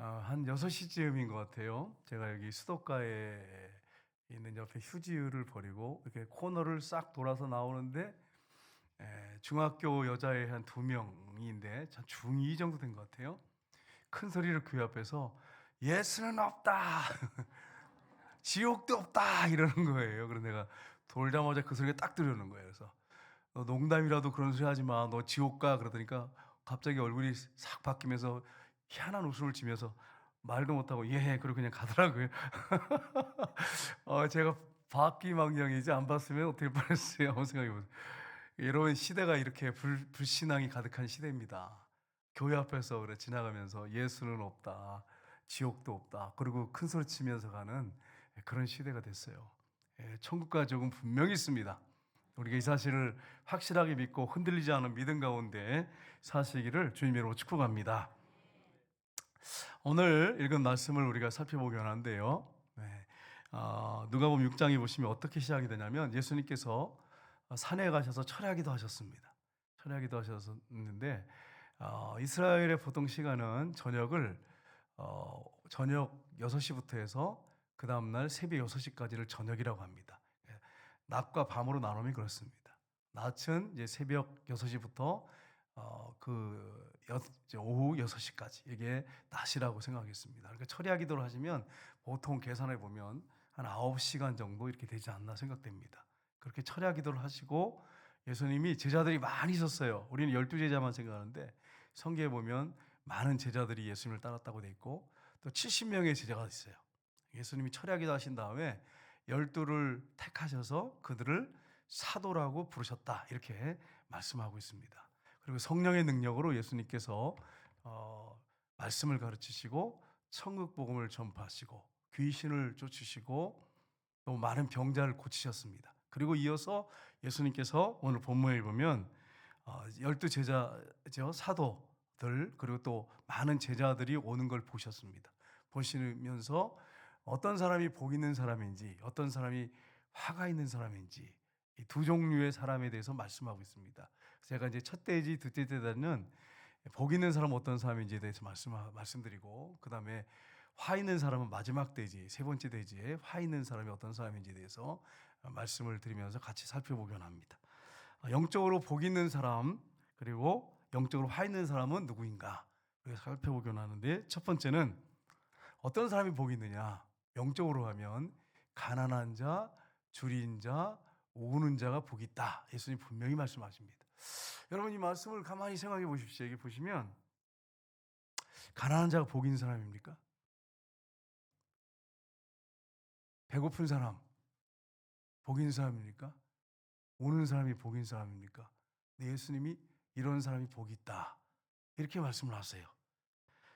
한 6시쯤인 것 같아요. 제가 여기 수도가에 있는 옆에 휴지를 버리고 이렇게 코너를 싹 돌아서 나오는데 중학교 여자애 한 2명인데 중2 정도 된 것 같아요. 큰 소리로 교회 앞에서 예수는 없다. 지옥도 없다 이러는 거예요. 그래서 내가 돌자마자 그 소리가 딱 들려오는 거예요. 그래서 너 농담이라도 그런 소리 하지 마. 너 지옥 가. 그러더니까 갑자기 얼굴이 싹 바뀌면서 희한한 웃음을 지면서 말도 못하고 예 그러고 그냥 가더라고요. 제가 바퀴망령이지 안 봤으면 어떻게 뻔했어요. 한번 생각해보세요. 여러분 시대가 이렇게 불신앙이 가득한 시대입니다. 교회 앞에서 그래 지나가면서 예수는 없다. 지옥도 없다. 그리고 큰 소리 치면서 가는 그런 시대가 됐어요. 천국과 지옥은 분명히 있습니다. 우리가 이 사실을 확실하게 믿고 흔들리지 않은 믿음 가운데 사시기를 주님의 이름으로 축복합니다. 오늘 읽은 말씀을 우리가 살펴보기 원하는데요. 누가복음 6장에 보시면 어떻게 시작이 되냐면 예수님께서 산에 가셔서 철야기도 하셨습니다. 철야기도 하셨는데 이스라엘의 보통 시간은 저녁 6시부터 해서 그 다음날 새벽 6시까지를 저녁이라고 합니다. 낮과 밤으로 나누면 그렇습니다. 낮은 이제 새벽 6시부터 오후 6시까지 이게 낮이라고 생각하겠습니다. 그러니까 철야 기도를 하시면 보통 계산해 보면 한 9시간 정도 이렇게 되지 않나 생각됩니다. 그렇게 철야 기도를 하시고 예수님이 제자들이 많이 있었어요. 우리는 12제자만 생각하는데 성경에 보면 많은 제자들이 예수님을 따랐다고 돼 있고 또 70명의 제자가 있어요. 예수님이 철야 기도 하신 다음에 12를 택하셔서 그들을 사도라고 부르셨다. 이렇게 말씀하고 있습니다. 그리고 성령의 능력으로 예수님께서 말씀을 가르치시고 천국 복음을 전파하시고 귀신을 쫓으시고 또 많은 병자를 고치셨습니다. 그리고 이어서 예수님께서 오늘 본문에 보면 12제자죠 사도들 그리고 또 많은 제자들이 오는 걸 보셨습니다. 보시면서 어떤 사람이 복 있는 사람인지 어떤 사람이 화가 있는 사람인지 이 두 종류의 사람에 대해서 말씀하고 있습니다. 제가 이제 첫 대지, 둘째 대지는 복 있는 사람은 어떤 사람인지에 대해서 말씀드리고 그 다음에 화 있는 사람은 마지막 대지, 세 번째 대지에 화 있는 사람이 어떤 사람인지에 대해서 말씀을 드리면서 같이 살펴보기 원합니다. 영적으로 복 있는 사람 그리고 영적으로 화 있는 사람은 누구인가 살펴보기 원하는데 첫 번째는 어떤 사람이 복이 있느냐? 영적으로 하면 가난한 자, 줄인 자, 우는 자가 복이 있다. 예수님 분명히 말씀하십니다. 여러분 이 말씀을 가만히 생각해 보십시오. 여기 보시면 가난한 자가 복이 있는 사람입니까? 배고픈 사람 복이 있는 사람입니까? 우는 사람이 복이 있는 사람입니까? 네, 예수님이 이런 사람이 복이 있다. 이렇게 말씀을 하세요.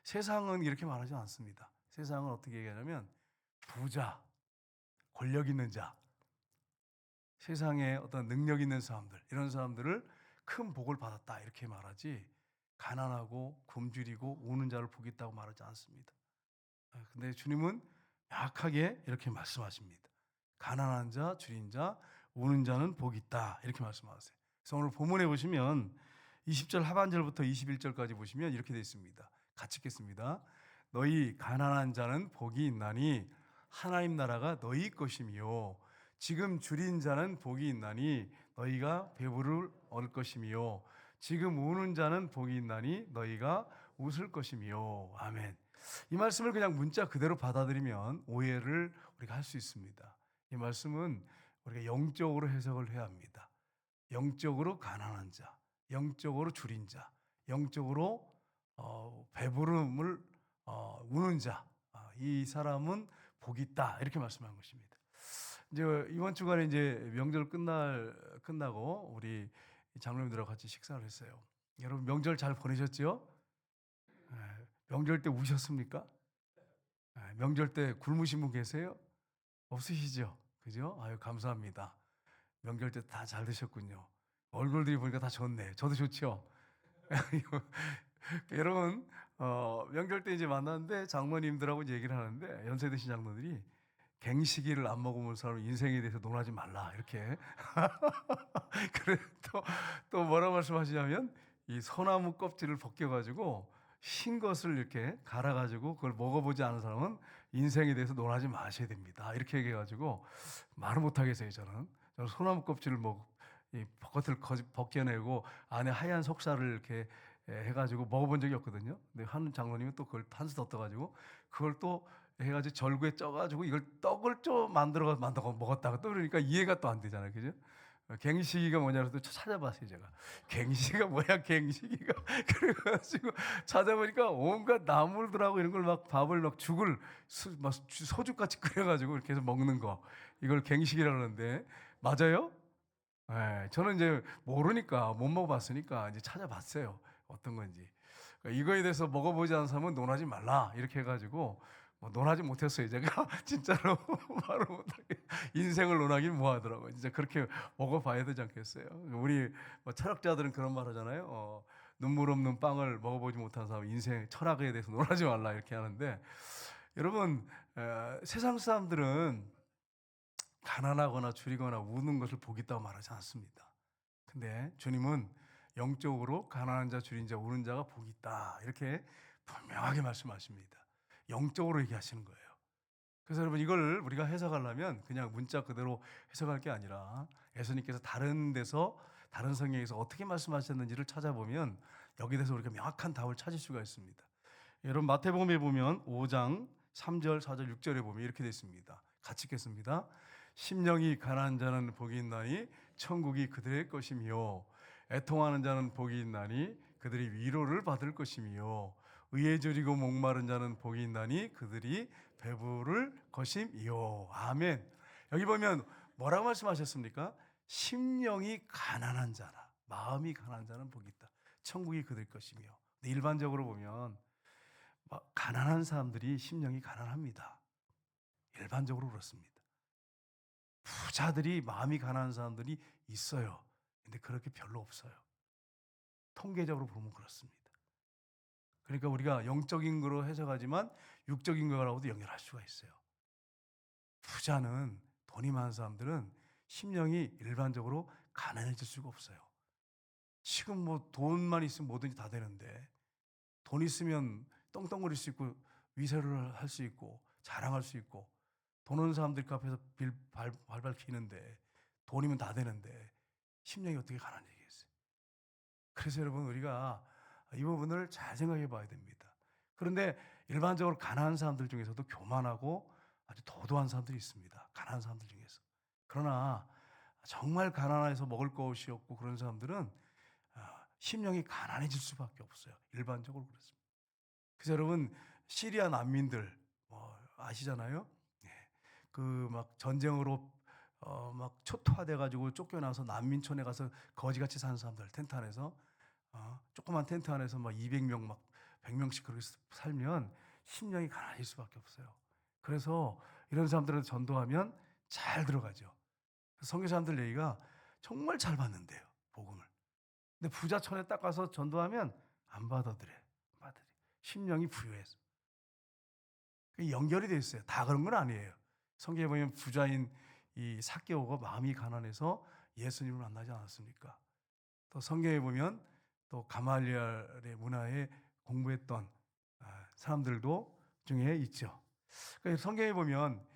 세상은 이렇게 말하지 않습니다. 세상은 어떻게 얘기하냐면 부자, 권력 있는 자, 세상에 어떤 능력 있는 사람들 이런 사람들을 큰 복을 받았다 이렇게 말하지 가난하고 굶주리고 우는 자를 복이 있다고 말하지 않습니다. 근데 주님은 약하게 이렇게 말씀하십니다. 가난한 자, 줄인 자, 우는 자는 복이 있다 이렇게 말씀하세요. 그래서 오늘 본문에 보시면 20절 하반절부터 21절까지 보시면 이렇게 되어 있습니다. 같이 읽겠습니다. 너희 가난한 자는 복이 있나니 하나님 나라가 너희 것이며 지금 줄인 자는 복이 있나니 너희가 배부를 얻을 것이며 지금 우는 자는 복이 있나니 너희가 웃을 것이며 아멘. 이 말씀을 그냥 문자 그대로 받아들이면 오해를 우리가 할 수 있습니다. 이 말씀은 우리가 영적으로 해석을 해야 합니다. 영적으로 가난한 자, 영적으로 줄인 자, 영적으로 배부름을 우는 자, 이 사람은 복이 있다 이렇게 말씀한 것입니다. 이제 이번 주간에 이제 명절 끝나고 우리 장로님들하고 같이 식사를 했어요. 여러분 명절 잘 보내셨죠? 명절 때 우셨습니까? 명절 때 굶으신 분 계세요? 없으시죠? 그죠? 아유 감사합니다. 명절 때 다 잘 드셨군요. 얼굴들이 보니까 다 좋네. 저도 좋죠. 여러분 명절 때 이제 만났는데 장모님들하고 얘기를 하는데 연세 드신 장로들이 갱시기를 안 먹으면 사람 인생에 대해서 논하지 말라 이렇게. 그래 또 뭐라 말씀하시냐면 이 소나무 껍질을 벗겨가지고 신 것을 이렇게 갈아 가지고 그걸 먹어보지 않은 사람은 인생에 대해서 논하지 마셔야 됩니다. 이렇게 얘기해 가지고 말을 못 하겠어요, 저는. 저는 소나무 껍질을 이 겉을 벗겨내고 안에 하얀 속살을 이렇게 해 가지고 먹어본 적이 없거든요. 근데 한 장로님은 또 그걸 한 수 더 떠 가지고 그걸 또 해 가지고 절구에 쪄 가지고 이걸 떡을 좀 만들어 먹었다가 또 그러니까 이해가 또 안 되잖아요. 그죠? 갱식이가 뭐냐고 또 찾아봤어요, 제가. 갱식이가 뭐야, 갱식이가. 그래 가지고 찾아보니까 온갖 나물들하고 이런 걸 막 밥을 막 죽을 막 소죽같이 끓여 가지고 이렇게 해서 먹는 거. 이걸 갱식이라 그러는데 맞아요? 예. 저는 이제 모르니까 못 먹어 봤으니까 이제 찾아봤어요, 어떤 건지. 그러니까 "이거에 대해서 먹어보지 않은 사람은 논하지 말라." 이렇게 해 가지고 논하지 못했어요, 제가. 진짜로 말을 못하게 인생을 논하긴 뭐 하더라고요. 진짜 그렇게 먹어봐야 되지 않겠어요? 우리 철학자들은 그런 말 하잖아요. "눈물 없는 빵을 먹어보지 못한 사람은 인생 철학에 대해서 논하지 말라." 이렇게 하는데 여러분, 세상 사람들은 가난하거나 줄이거나 우는 것을 복있다고 말하지 않습니다. 근데 주님은 영적으로 가난한 자, 줄인 자, 우는 자가 복이 있다. 이렇게 분명하게 말씀하십니다. 영적으로 얘기하시는 거예요. 그래서 여러분 이걸 우리가 해석하려면 그냥 문자 그대로 해석할 게 아니라 예수님께서 다른 데서 다른 성경에서 어떻게 말씀하셨는지를 찾아보면 여기에 대해서 우리가 명확한 답을 찾을 수가 있습니다. 여러분 마태복음에 보면 5장 3절, 4절, 6절에 보면 이렇게 되어 있습니다. 같이 읽겠습니다. 심령이 가난한 자는 복이 있나니 천국이 그들의 것이며 애통하는 자는 복이 있나니 그들이 위로를 받을 것이며 의에 줄이고 목마른 자는 복이 있나니 그들이 배부를 것이며. 아멘. 여기 보면 뭐라고 말씀하셨습니까? 심령이 가난한 자라, 마음이 가난한 자는 복이 있다. 천국이 그들 것이며. 근데 일반적으로 보면 가난한 사람들이 심령이 가난합니다. 일반적으로 그렇습니다. 부자들이 마음이 가난한 사람들이 있어요. 근데 그렇게 별로 없어요. 통계적으로 보면 그렇습니다. 그러니까 우리가 영적인 거로 해석하지만 육적인 거라고도 연결할 수가 있어요. 부자는, 돈이 많은 사람들은 심령이 일반적으로 가난해질 수가 없어요. 지금 돈만 있으면 뭐든지 다 되는데 돈 있으면 떵떵거릴 수 있고 위세를 할 수 있고 자랑할 수 있고 돈 없는 사람들 그 앞에서 발발 기는데 돈이면 다 되는데 심령이 어떻게 가난해지겠어요? 그래서 여러분 우리가 이 부분을 잘 생각해 봐야 됩니다. 그런데 일반적으로 가난한 사람들 중에서도 교만하고 아주 도도한 사람들이 있습니다. 가난한 사람들 중에서. 그러나 정말 가난해서 먹을 것이 없고 그런 사람들은 심령이 가난해질 수밖에 없어요. 일반적으로 그렇습니다. 그래서 여러분 시리아 난민들 아시잖아요? 예. 그 막 전쟁으로 막 초토화돼 가지고 쫓겨나서 난민촌에 가서 거지같이 사는 사람들 텐트 안에서 조그만 텐트 안에서 막 200명 막 100명씩 그렇게 살면 심령이 가난해질 수밖에 없어요. 그래서 이런 사람들한테 전도하면 잘 들어가죠. 선교사님들 얘기가 정말 잘 받는데요, 복음을. 근데 부자촌에 딱 가서 전도하면 안 받아들여. 안 받아들여. 심령이 부유해서. 연결이 돼 있어요. 다 그런 건 아니에요. 성경에 보면 부자인 이 삭개오가 마음이 가난해서 예수님을 만나지 않았습니까? 또 성경에 보면 또 가말리엘의 문화에 공부했던 사람들도 중에 있죠. 그러니까 성경에 보면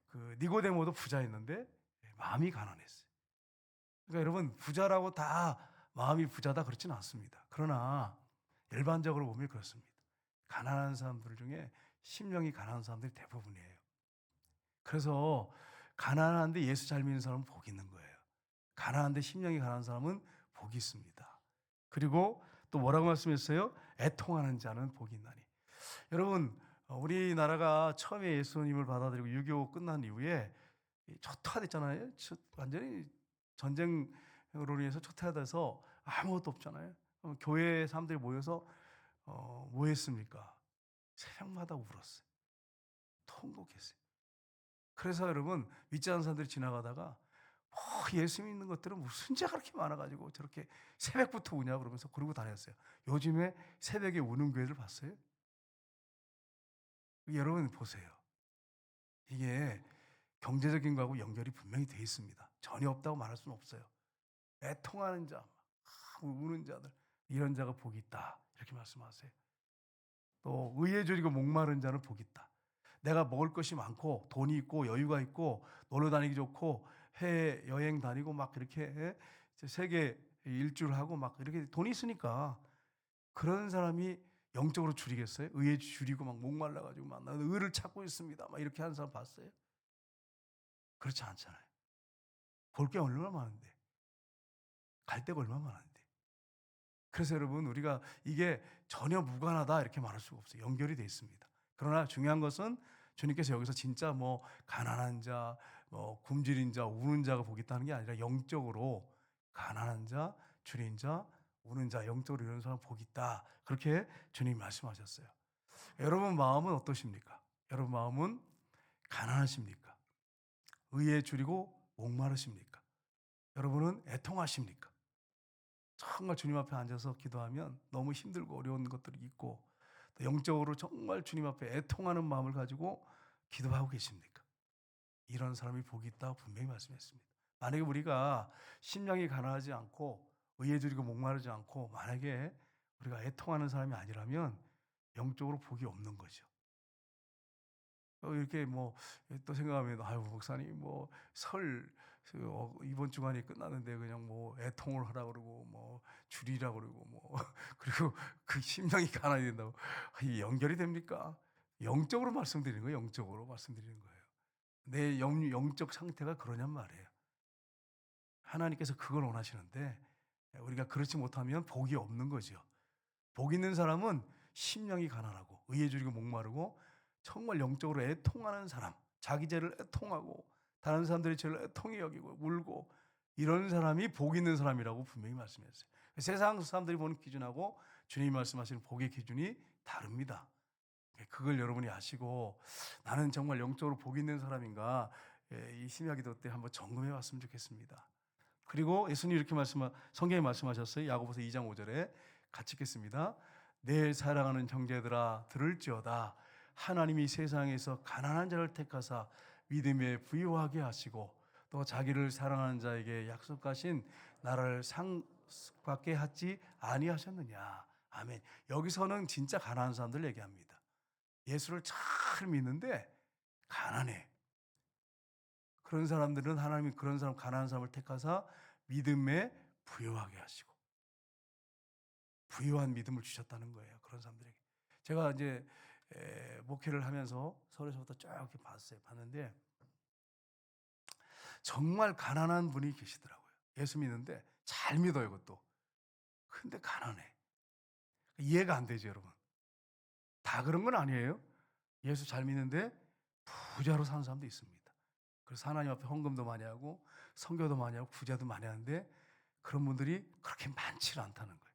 그 니고데모도 부자였는데 마음이 가난했어요. 그러니까 여러분 부자라고 다 마음이 부자다 그렇지는 않습니다. 그러나 일반적으로 보면 그렇습니다. 가난한 사람들 중에 심령이 가난한 사람들이 대부분이에요. 그래서 가난한데 예수 잘 믿는 사람은 복이 있는 거예요. 가난한데 심령이 가난한 사람은 복이 있습니다. 그리고 또 뭐라고 말씀했어요? 애통하는 자는 복이 있나니. 여러분 우리나라가 처음에 예수님을 받아들이고 6.25 끝난 이후에 초토화됐잖아요. 완전히 전쟁으로 인해서 초토화돼서 아무것도 없잖아요. 교회 사람들이 모여서 뭐 했습니까? 새벽마다 울었어요. 통곡했어요. 그래서 여러분 믿지 않는 사람들이 지나가다가 예수 믿는 것들은 무슨 죄가 그렇게 많아가지고 저렇게 새벽부터 우냐 그러면서 그러고 다녔어요. 요즘에 새벽에 우는 교회를 봤어요? 여러분 보세요. 이게 경제적인 거하고 연결이 분명히 돼 있습니다. 전혀 없다고 말할 수는 없어요. 애통하는 자, 우는 자들 이런 자가 복이 있다. 이렇게 말씀하세요. 또 의에 줄이고 목마른 자는 복이 있다. 내가 먹을 것이 많고 돈이 있고 여유가 있고 놀러 다니기 좋고 해외 여행 다니고 막 이렇게 세계 일주를 하고 막 이렇게 돈이 있으니까 그런 사람이 영적으로 줄이겠어요? 의에 줄이고 막 목말라 가지고 막 나는 의를 찾고 있습니다. 막 이렇게 하는 사람 봤어요? 그렇지 않잖아요. 볼 게 얼마나 많은데. 갈 데가 얼마나 많은데. 그래서 여러분 우리가 이게 전혀 무관하다 이렇게 말할 수가 없어요. 연결이 되어 있습니다. 그러나 중요한 것은 주님께서 여기서 진짜 뭐 가난한 자, 뭐 굶주린 자, 우는 자가 복이 있다는 게 아니라 영적으로 가난한 자, 줄인 자, 우는 자, 영적으로 이런 사람 복이 있다. 그렇게 주님이 말씀하셨어요. 여러분 마음은 어떠십니까? 여러분 마음은 가난하십니까? 의에 줄이고 목마르십니까? 여러분은 애통하십니까? 정말 주님 앞에 앉아서 기도하면 너무 힘들고 어려운 것들이 있고 또 영적으로 정말 주님 앞에 애통하는 마음을 가지고 기도하고 계십니까? 이런 사람이 복이 있다고 분명히 말씀했습니다. 만약에 우리가 심령이 가난하지 않고 의에 줄이고 목마르지 않고 만약에 우리가 애통하는 사람이 아니라면 영적으로 복이 없는 거죠. 이렇게 뭐 또 생각하면 아유 목사님 뭐설 이번 주간이 끝나는데 그냥 뭐 애통을 하라 그러고 뭐 줄이라 그러고 뭐 그리고 그 심령이 가난이 된다고 이 연결이 됩니까? 영적으로 말씀드리는 거예요. 영적으로 말씀드리는 거예요. 내 영적 상태가 그러냔 말이에요. 하나님께서 그걸 원하시는데 우리가 그렇지 못하면 복이 없는 거죠. 복 있는 사람은 심령이 가난하고 의에 줄이고 목마르고 정말 영적으로 애통하는 사람, 자기 죄를 애통하고 다른 사람들의 죄를 애통히 여기고 울고 이런 사람이 복 있는 사람이라고 분명히 말씀했어요. 세상 사람들이 보는 기준하고 주님이 말씀하시는 복의 기준이 다릅니다. 그걸 여러분이 아시고 나는 정말 영적으로 복 있는 사람인가 이 심야기도 때 한번 점검해 봤으면 좋겠습니다. 그리고 예수님이 이렇게 성경에 말씀하셨어요. 야고보서 2장 5절에 같이 읽겠습니다. 내 사랑하는 형제들아 들을지어다. 하나님이 세상에서 가난한 자를 택하사 믿음에 부유하게 하시고 또 자기를 사랑하는 자에게 약속하신 나라를 상받게 하지 아니하셨느냐. 아멘. 여기서는 진짜 가난한 사람들 얘기합니다. 예수를 잘 믿는데 가난해. 그런 사람들은 하나님이 그런 사람 가난한 사람을 택하사 믿음에 부유하게 하시고 부유한 믿음을 주셨다는 거예요. 그런 사람들에게. 제가 이제 목회를 하면서 서울에서부터 쭉 이렇게 봤는데 정말 가난한 분이 계시더라고요. 예수 믿는데 잘 믿어요, 그것도. 근데 가난해. 이해가 안 되죠, 여러분. 다 그런 건 아니에요. 예수 잘 믿는데 부자로 사는 사람도 있습니다. 그래서 하나님 앞에 헌금도 많이 하고 선교도 많이 하고 구제도 많이 하는데 그런 분들이 그렇게 많지 않다는 거예요.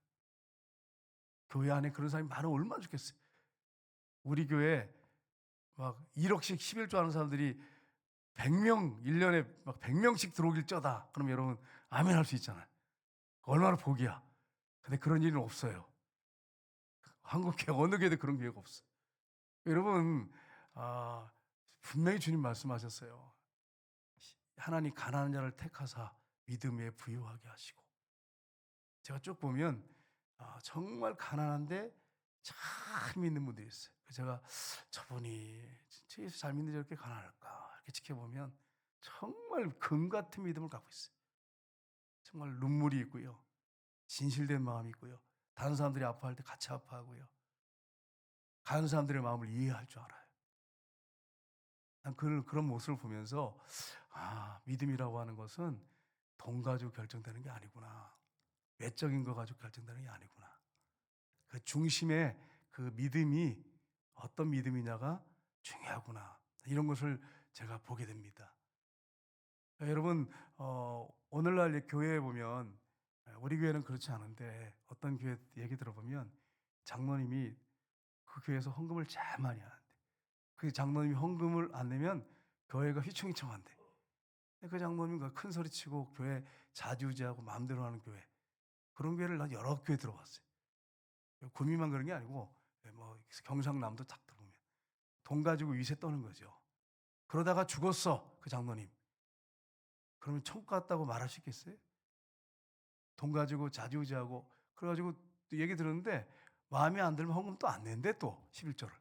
교회 안에 그런 사람이 많으면 얼마나 좋겠어요. 우리 교회 막 1억씩 11조 하는 사람들이 100명 1년에 막 100명씩 들어오길 쩌다. 그럼 여러분 아멘 할 수 있잖아요. 얼마나 복이야. 근데 그런 일은 없어요. 한국 교회 어느 교회도 그런 교회가 없어요. 여러분 분명히 주님 말씀하셨어요. 하나님 가난한 자를 택하사 믿음에 부유하게 하시고 제가 쭉 보면 정말 가난한데 잘 믿는 분들이 있어요. 제가 저분이 진짜 예수 잘 믿는데 저렇게 가난할까 이렇게 지켜보면 정말 금 같은 믿음을 갖고 있어요. 정말 눈물이 있고요. 진실된 마음이 있고요. 다른 사람들이 아파할 때 같이 아파하고요. 가는 사람들의 마음을 이해할 줄 알아요. 난 그런 모습을 보면서 믿음이라고 하는 것은 돈 가지고 결정되는 게 아니구나. 외적인 거 가지고 결정되는 게 아니구나. 그 중심에 그 믿음이 어떤 믿음이냐가 중요하구나. 이런 것을 제가 보게 됩니다. 여러분 오늘날 교회에 보면 우리 교회는 그렇지 않은데 어떤 교회 얘기 들어보면 장로님이 그 교회에서 헌금을 잘 많이 하는데 그 장로님이 헌금을 안 내면 교회가 휘청휘청한대. 그 장로님이 큰 소리 치고 교회 자주지하고 마음대로 하는 교회 그런 교회를 난 여러 교회 들어봤어요. 구미만 그런 게 아니고 뭐 경상남도 딱 들어보면 돈 가지고 위세 떠는 거죠. 그러다가 죽었어 그 장로님. 그러면 천국 갔다고 말할 수 있겠어요? 돈 가지고 자주지하고 그래가지고 또 얘기 들었는데 마음에 안 들면 헌금 또 안 낸대 또 11조를.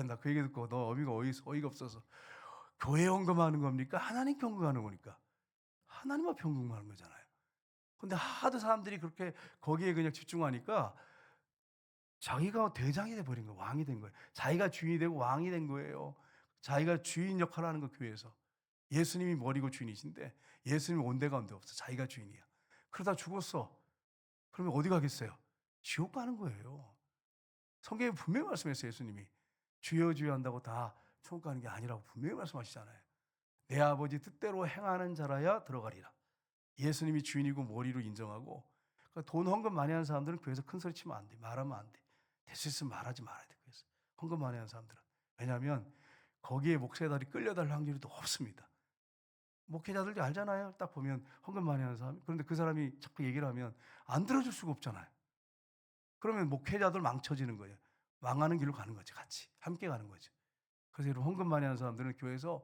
나 그 얘기 듣고 너 어이가 없어서 교회 헌금하는 겁니까? 하나님께 헌금하는 거니까. 하나님 앞에 헌금하는 거잖아요. 근데 하도 사람들이 그렇게 거기에 그냥 집중하니까 자기가 대장이 돼 버린 거예요. 왕이 된 거예요. 자기가 주인이 되고 왕이 된 거예요. 자기가 주인 역할을 하는 거 교회에서. 예수님이 머리고 주인이신데 예수님이 온데간데 없어. 자기가 주인이야. 그러다 죽었어. 그러면 어디 가겠어요? 지옥 가는 거예요. 성경에 분명히 말씀했어요. 예수님이. 주여 주여 한다고 다 천국 가는 게 아니라고 분명히 말씀하시잖아요. 내 아버지 뜻대로 행하는 자라야 들어가리라. 예수님이 주인이고 머리로 인정하고, 그러니까 돈 헌금 많이 하는 사람들은 교회에서 큰 소리 치면 안 돼. 말하면 안 돼. 될 수 있으면 말하지 말아야 돼. 그래서 헌금 많이 하는 사람들은. 왜냐하면 거기에 목사들이 끌려달 확률이 높습니다. 목회자들도 알잖아요. 딱 보면 헌금 많이 하는 사람. 그런데 그 사람이 자꾸 얘기를 하면 안 들어줄 수가 없잖아요. 그러면 목회자들 망쳐지는 거예요. 망하는 길로 가는 거지. 같이 함께 가는 거죠. 그래서 여러분, 헌금 많이 하는 사람들은 교회에서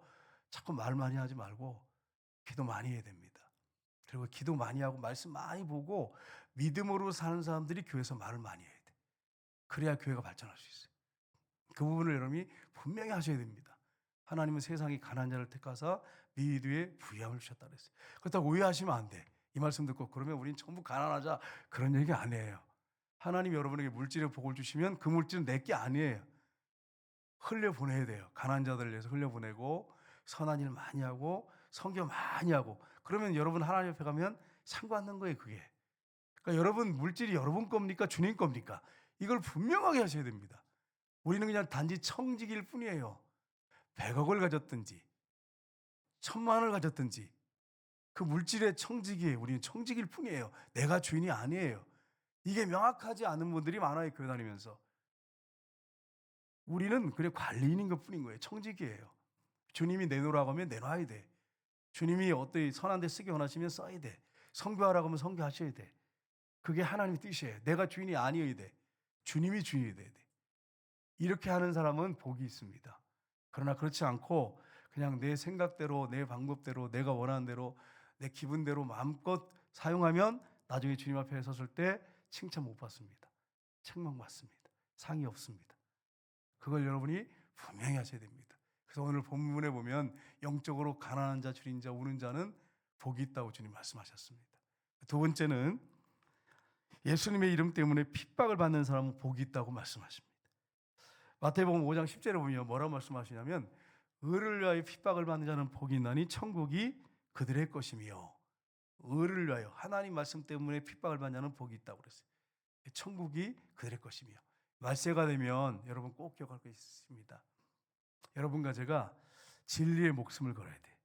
자꾸 말 많이 하지 말고 기도 많이 해야 됩니다. 그리고 기도 많이 하고 말씀 많이 보고 믿음으로 사는 사람들이 교회에서 말을 많이 해야 돼. 그래야 교회가 발전할 수 있어요. 그 부분을 여러분이 분명히 하셔야 됩니다. 하나님은 세상이 가난한 자를 택하사 미위에 부유함을 주셨다 그랬어요. 그렇다고 오해하시면 안 돼. 이 말씀 듣고 그러면 우린 전부 가난하자, 그런 얘기 안 해요. 하나님이 여러분에게 물질의 복을 주시면 그 물질은 내게 아니에요. 흘려보내야 돼요. 가난한 자들을 위해서 흘려보내고 선한 일 많이 하고 선교 많이 하고, 그러면 여러분 하나님 앞에 가면 상 받는 거예요. 그게. 그러니까 여러분 물질이 여러분 겁니까? 주님 겁니까? 이걸 분명하게 하셔야 됩니다. 우리는 그냥 단지 청직일 뿐이에요. 100억을 가졌든지 1000만을 가졌든지 그 물질의 청직이에요. 우리는 청직일 뿐이에요. 내가 주인이 아니에요. 이게 명확하지 않은 분들이 많아요. 교회 다니면서. 우리는 그냥 관리인인 것 뿐인 거예요. 청직이에요. 주님이 내놓으라고 하면 내놔야 돼. 주님이 어떤 선한 데 쓰기 원하시면 써야 돼. 선교하라고 하면 선교하셔야 돼. 그게 하나님의 뜻이에요. 내가 주인이 아니어야 돼. 주님이 주인이 돼야 돼. 이렇게 하는 사람은 복이 있습니다. 그러나 그렇지 않고 그냥 내 생각대로, 내 방법대로, 내가 원하는 대로, 내 기분대로 마음껏 사용하면 나중에 주님 앞에 섰을 때 칭찬 못 받습니다. 책망받습니다. 상이 없습니다. 그걸 여러분이 분명히 하셔야 됩니다. 그래서 오늘 본문에 보면 영적으로 가난한 자, 줄인 자, 우는 자는 복이 있다고 주님 말씀하셨습니다. 두 번째는 예수님의 이름 때문에 핍박을 받는 사람은 복이 있다고 말씀하십니다. 마태복음 5장 10절에 보면 뭐라고 말씀하시냐면, 의를 위하여 핍박을 받는 자는 복이 있나니 천국이 그들의 것이며, 의를 위하여 하나님 말씀 때문에 핍박을 받는 자는 복이 있다고 그랬어요. 천국이 그들의 것이며. 말세가 되면 여러분 꼭 기억할 것이 있습니다. 여러분과 제가 진리의 목숨을 걸어야 돼.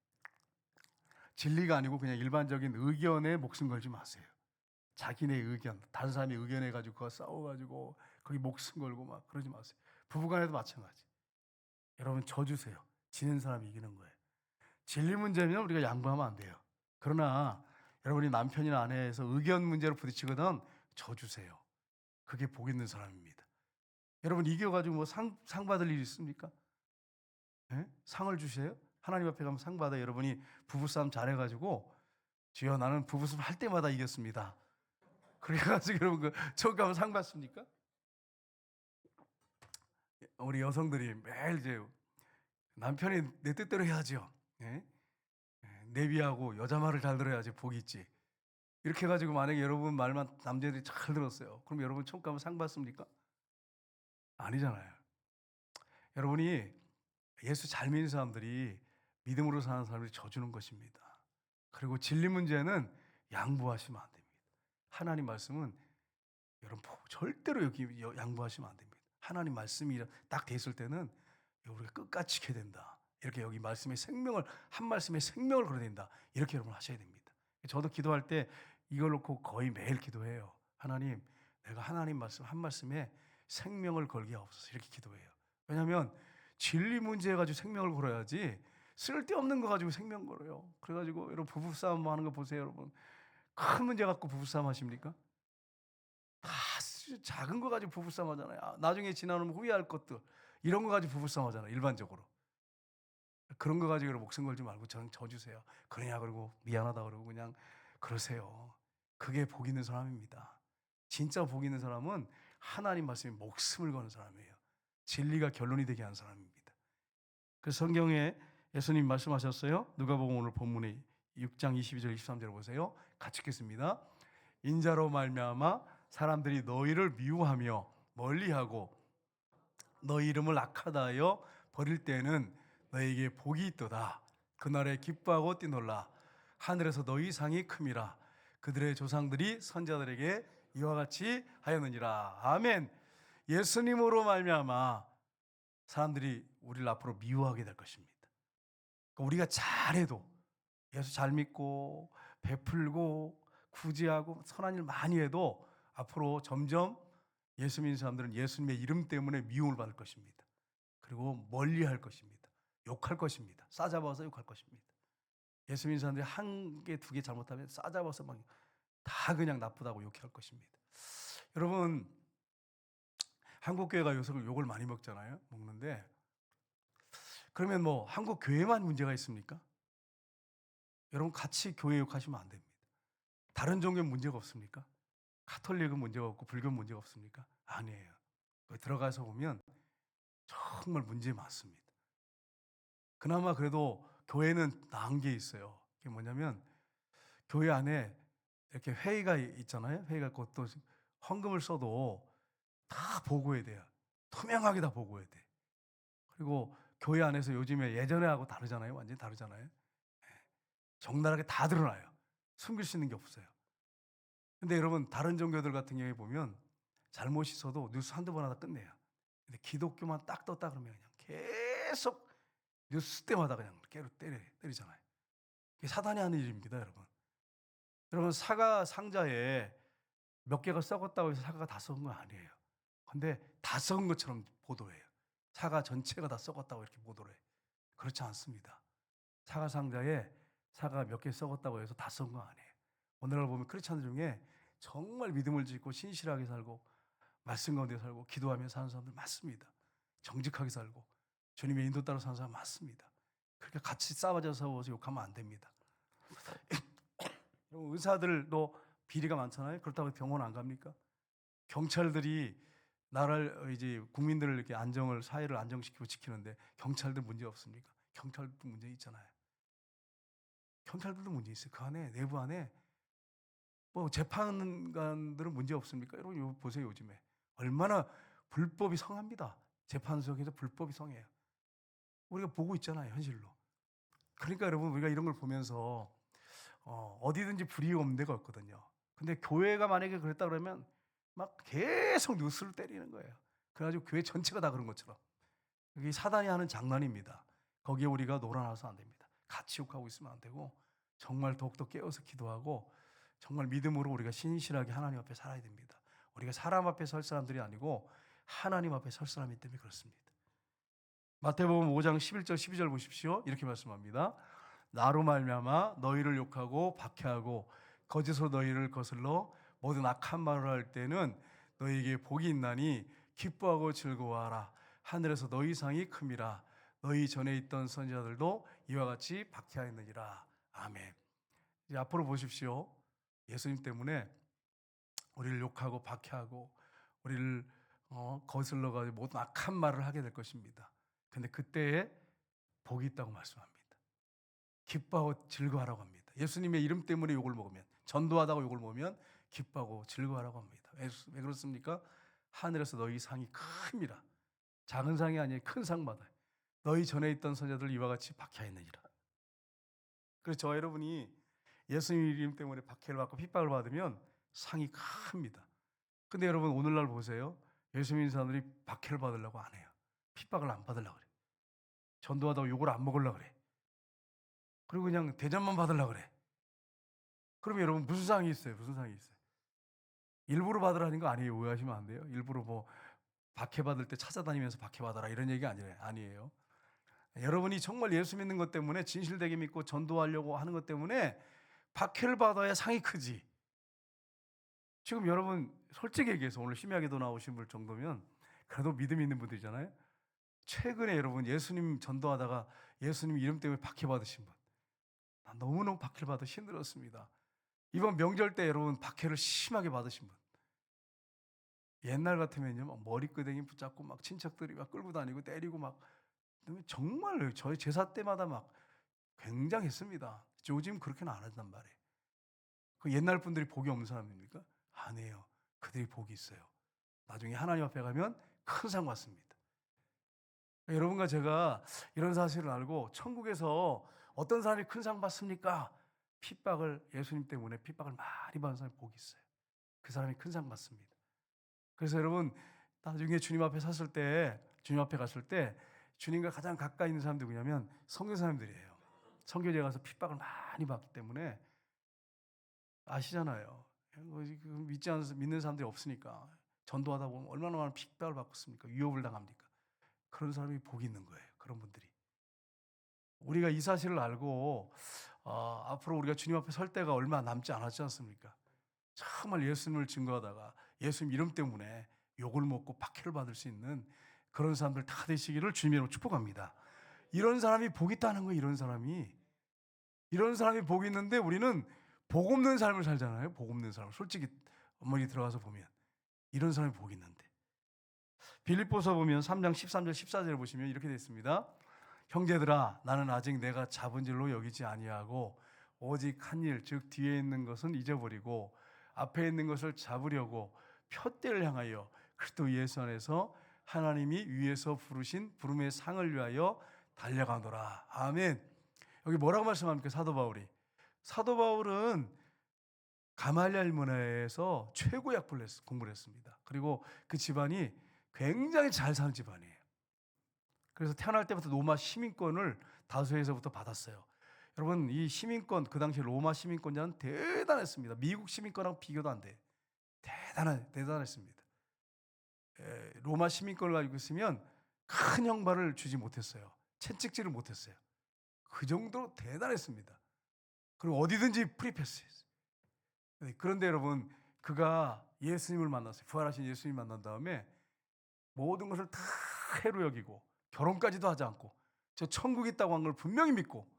진리가 아니고 그냥 일반적인 의견에 목숨 걸지 마세요. 자기네 의견, 다른 사람의 의견해 가지고 그거 싸워가지고 거기 목숨 걸고 막 그러지 마세요. 부부간에도 마찬가지. 여러분 져주세요. 지는 사람이 이기는 거예요. 진리 문제면 우리가 양보하면 안 돼요. 그러나 여러분이 남편이나 아내에서 의견 문제로 부딪히거든 져주세요. 그게 복 있는 사람입니다. 여러분 이겨가지고 뭐 상 받을 일이 있습니까? 네? 상을 주세요? 하나님 앞에 가면 상 받아. 여러분이 부부싸움 잘해가지고 주여 나는 부부싸움 할 때마다 이겼습니다. 그래가지고 여러분 그 처음 가면 상 받습니까? 우리 여성들이 매일 이제 남편이 내 뜻대로 해야죠. 예? 내비하고 여자 말을 잘 들어야지 복이 있지. 이렇게 해가지고 만약에 여러분 말만 남자들이 잘 들었어요. 그럼 여러분 처음 가면 상 받습니까? 아니잖아요. 여러분이 예수 잘 믿는 사람들이 믿음으로 사는 사람들이 져주는 것입니다. 그리고 진리 문제는 양보하시면 안 됩니다. 하나님 말씀은 여러분 절대로 여기 양보하시면 안 됩니다. 하나님 말씀이 딱 됐을 때는 우리가 끝까지 지켜야 된다. 이렇게 여기 말씀의 생명을, 한 말씀에 생명을 걸어야 된다. 이렇게 여러분 하셔야 됩니다. 저도 기도할 때 이걸 놓고 거의 매일 기도해요. 하나님, 내가 하나님 말씀 한 말씀에 생명을 걸게 하옵소서. 이렇게 기도해요. 왜냐하면 진리 문제 가지고 생명을 걸어야지 쓸데없는 거 가지고 생명 걸어요. 그래가지고 여러분 부부싸움 하는 거 보세요. 여러분 큰 문제 갖고 부부싸움 하십니까? 다 작은 거 가지고 부부싸움 하잖아요. 나중에 지나면 후회할 것들 이런 거 가지고 부부싸움 하잖아요. 일반적으로. 그런 거 가지고 목숨 걸지 말고 저는 져주세요. 그러냐 그러고 미안하다 그러고 그냥 그러세요. 그게 복 있는 사람입니다. 진짜 복 있는 사람은 하나님 말씀에 목숨을 거는 사람이에요. 진리가 결론이 되게 하는 사람입니다. 그 성경에 예수님 말씀하셨어요. 누가복음 오늘 본문에 6장 22절 23절 보세요. 같이 읽겠습니다. 인자로 말미암아 사람들이 너희를 미워하며 멀리하고 너희 이름을 악하다 하여 버릴 때에는 너희에게 복이 있도다. 그날에 기뻐하고 뛰놀라. 하늘에서 너희 상이 큼이라. 그들의 조상들이 선자들에게 이와 같이 하였느니라. 아멘. 예수님으로 말미암아 사람들이 우리를 앞으로 미워하게 될 것입니다. 그러니까 우리가 잘해도, 예수 잘 믿고 베풀고 구제하고 선한 일 많이 해도 앞으로 점점 예수 믿는 사람들은 예수님의 이름 때문에 미움을 받을 것입니다. 그리고 멀리할 것입니다. 욕할 것입니다. 싸잡아서 욕할 것입니다. 예수 믿는 사람들이 한 개, 두 개 잘못하면 싸잡아서 막 다 그냥 나쁘다고 욕할 것입니다. 여러분, 한국 교회가 요새 욕을 많이 먹는데 그러면 뭐 한국 교회만 문제가 있습니까? 여러분, 같이 교회 욕하시면 안 됩니다. 다른 종교는 문제가 없습니까? 가톨릭은 문제가 없고 불교는 문제가 없습니까? 아니에요. 들어가서 보면 정말 문제 많습니다. 그나마 그래도 교회는 나은 게 있어요. 그게 뭐냐면 교회 안에 이렇게 회의가 있잖아요. 회의가 있고 또 헌금을 써도 다 보고해야 돼요. 투명하게 다 보고해야 돼. 그리고 교회 안에서 요즘에 예전에 하고 다르잖아요. 완전히 다르잖아요. 적나라하게 다 드러나요. 숨길 수 있는 게 없어요. 근데 여러분, 다른 종교들 같은 경우에 보면 잘못이 있어도 뉴스 한두 번 하다 끝내요. 근데 기독교만 딱 떴다 그러면 그냥 계속 뉴스 때마다 그냥 때리잖아요. 이게 사단이 하는 일입니다, 여러분. 여러분, 사과 상자에 몇 개가 썩었다고 해서 사과가 다 썩은 건 아니에요. 근데 다 썩은 것처럼 보도해요. 사과 전체가 다 썩었다고 이렇게 보도를 해요. 그렇지 않습니다. 사과 상자에 사과가 몇 개 썩었다고 해서 다 썩은 건 아니에요. 오늘날 보면 크리스찬들 중에 정말 믿음을 짓고 신실하게 살고 말씀 가운데 살고 기도하며 사는 사람들 많습니다. 정직하게 살고 주님의 인도 따라 사는 사람 많습니다. 그렇게 같이 싸워서 싸워서 욕하면 안 됩니다. 의사들도 비리가 많잖아요. 그렇다고 병원 안 갑니까? 경찰들이 나라를 이제 국민들을 이렇게 사회를 안정시키고 지키는데 경찰들 문제 없습니까? 경찰도 문제 있잖아요. 경찰들도 문제 있어요. 그 안에 내부 안에 뭐 재판관들은 문제 없습니까? 여러분 이거 보세요. 요즘에 얼마나 불법이 성합니다. 재판소에서 불법이 성해요. 우리가 보고 있잖아요. 현실로. 그러니까 여러분, 우리가 이런 걸 보면서 어디든지 불이익 없는 데가 없거든요. 근데 교회가 만약에 그랬다 그러면 막 계속 뉴스를 때리는 거예요. 그래가지고 교회 전체가 다 그런 것처럼. 이게 사단이 하는 장난입니다. 거기에 우리가 놀아나서 안 됩니다. 같이 욕하고 있으면 안 되고 정말 더욱더 깨어서 기도하고 정말 믿음으로 우리가 신실하게 하나님 앞에 살아야 됩니다. 우리가 사람 앞에 설 사람들이 아니고 하나님 앞에 설 사람이기 때문에 그렇습니다. 마태복음 5장 11절 12절 보십시오. 이렇게 말씀합니다. 나로 말미암아 너희를 욕하고 박해하고 거짓으로 너희를 거슬러 모든 악한 말을 할 때는 너희에게 복이 있나니 기뻐하고 즐거워하라. 하늘에서 너희 상이 큼이라. 너희 전에 있던 선지자들도 이와 같이 박해하였느니라. 아멘. 이제 앞으로 보십시오. 예수님 때문에 우리를 욕하고 박해하고 우리를 거슬러가지고 모든 악한 말을 하게 될 것입니다. 근데 그때에 복이 있다고 말씀합니다. 기뻐하고 즐거워하라고 합니다. 예수님의 이름 때문에 욕을 먹으면, 전도하다고 욕을 먹으면 기뻐하고 즐거워하라고 합니다. 왜 그렇습니까? 하늘에서 너희 상이 큽니다. 작은 상이 아니라 큰 상 받아요. 너희 전에 있던 선자들 이와 같이 박해하였느니라. 그래서 저 여러분이 예수님 이름 때문에 박해를 받고 핍박을 받으면 상이 큽니다. 근데 여러분, 오늘날 보세요. 예수 믿는 사람들이 박해를 받으려고 안 해요. 핍박을 안 받으려고 그래. 전도하다가 욕을 안 먹으려고 그래. 그리고 그냥 대접만 받으려고 그래. 그러면 여러분, 무슨 상이 있어요? 무슨 상이 있어요? 일부러 받으라는 거 아니에요. 오해하시면 안 돼요. 일부러 뭐 박해받을 때 찾아다니면서 박해받아라 이런 얘기 아니에요. 여러분이 정말 예수 믿는 것 때문에 진실되게 믿고 전도하려고 하는 것 때문에 박해를 받아야 상이 크지. 지금 여러분 솔직히 얘기해서 오늘 심야기도 나오신 분 정도면 그래도 믿음 있는 분들이잖아요. 최근에 여러분 예수님 전도하다가 예수님 이름 때문에 박해받으신 분, 난 너무너무 박해를 받아 힘들었습니다. 이번 명절 때 여러분 박해를 심하게 받으신 분, 옛날 같으면요, 막 머리끄댕이 붙잡고 막 친척들이 막 끌고 다니고 때리고 막 정말 저희 제사 때마다 막 굉장했습니다. 요즘 그렇게는 안 한단 말이에요. 그 옛날 분들이 복이 없는 사람입니까? 아니에요. 그들이 복이 있어요. 나중에 하나님 앞에 가면 큰 상 받습니다. 여러분과 제가 이런 사실을 알고 천국에서 어떤 사람이 큰 상 받습니까? 핍박을 예수님 때문에 핍박을 많이 받은 사람이 복이 있어요. 그 사람이 큰 상 받습니다. 그래서 여러분 나중에 주님 앞에 섰을 때 주님 앞에 갔을 때 주님과 가장 가까이 있는 사람들이 뭐냐면 선교 사람들이에요. 선교지에 가서 핍박을 많이 받기 때문에 아시잖아요. 믿는 사람들이 없으니까 전도하다 보면 얼마나 많은 핍박을 받고 있습니까? 위협을 당합니까? 그런 사람이 복이 있는 거예요. 그런 분들이. 우리가 이 사실을 알고 앞으로 우리가 주님 앞에 설 때가 얼마 남지 않았지 않습니까? 정말 예수님을 증거하다가 예수님 이름 때문에 욕을 먹고 박해를 받을 수 있는 그런 사람들 다 되시기를 주님의 이름으로 축복합니다. 이런 사람이 복이 있다는 거예요. 이런 사람이 복이 있는데 우리는 복 없는 삶을 살잖아요. 복 없는 삶. 솔직히 어머니 들어가서 보면 이런 사람이 복이 있는데 빌립보서 보면 3장 13절 14절 보시면 이렇게 되어 있습니다. 형제들아 나는 아직 내가 잡은 줄로 여기지 아니하고 오직 한 일 즉 뒤에 있는 것은 잊어버리고 앞에 있는 것을 잡으려고 푯대를 향하여 그리스도 예수 안에서 하나님이 위에서 부르신 부름의 상을 위하여 달려가노라. 아멘. 여기 뭐라고 말씀합니까? 사도 바울은 가말리엘 문화에서 최고의 공부를 했습니다. 그리고 그 집안이 굉장히 잘 사는 집안이에요. 그래서 태어날 때부터 로마 시민권을 다수에서부터 받았어요. 여러분 이 시민권 그 당시 로마 시민권자는 대단했습니다. 미국 시민권하고 비교도 안 돼. 대단했습니다. 로마 시민권을 가지고 있으면 큰 형벌을 주지 못했어요. 채찍질을 못했어요. 그 정도로 대단했습니다. 그리고 어디든지 프리패스했어요. 그런데 여러분 그가 예수님을 만났어요. 부활하신 예수님 만난 다음에 모든 것을 다 해로 여기고 결혼까지도 하지 않고 저 천국에 있다고 한 걸 분명히 믿고